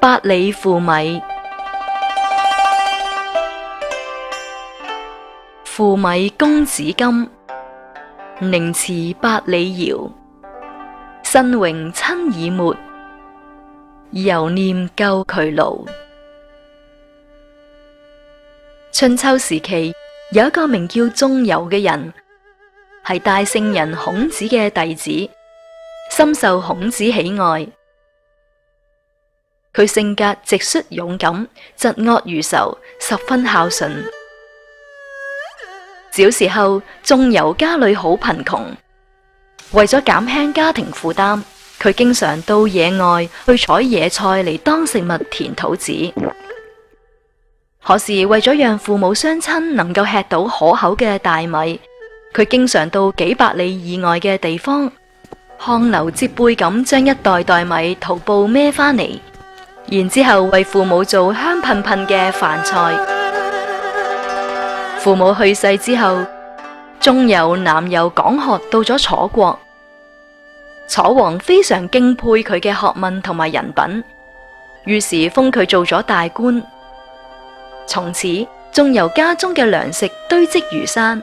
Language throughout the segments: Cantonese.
百里負米。負米公子金，寧辭百里遙。新榮親已沒，猶念舊渠勞。春秋時期有一個名叫仲由嘅人，係大聖人孔子嘅弟子，深受孔子喜愛。佢性格直率勇敢，嫉惡如仇，十分孝順。小時候，仲由家裏好貧窮，為咗減輕家庭負擔，佢經常到野外去採野菜嚟當食物填肚子。可是為咗讓父母雙親能夠吃到可口嘅大米，佢經常到幾百里以外嘅地方，汗流浹背咁將一袋袋米徒步孭返嚟，然之後為父母做香噴噴嘅飯菜。父母去世之後，仲由南遊講學到咗楚國。楚王非常敬佩佢嘅學問同埋人品，於是封佢做咗大官。從此，仲由家中嘅糧食堆積如山，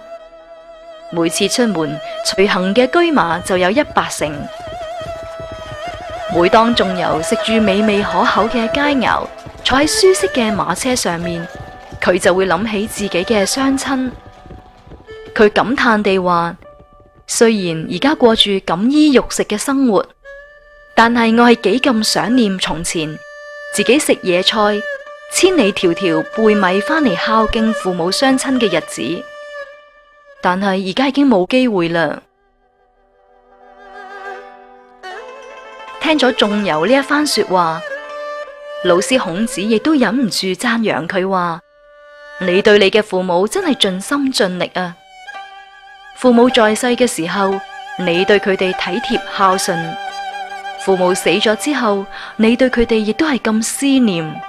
每次出門隨行嘅車馬就有100乘。每當仲由食住美味可口嘅佳肴，坐喺舒適嘅馬車上面，佢就會諗起自己嘅雙親。佢感嘆地話：雖然而家過住錦衣玉食嘅生活，但係我係幾咁想念從前自己食野菜，千里迢迢背米返嚟孝敬父母雙親嘅日子。但係而家已經冇機會啦。聽咗仲由呢一番說話，老師孔子亦都忍唔住讚揚佢話：你對你嘅父母真係盡心盡力啊！父母在世嘅時候，你對佢哋體貼孝順；父母死咗之後，你對佢哋亦都係咁思念。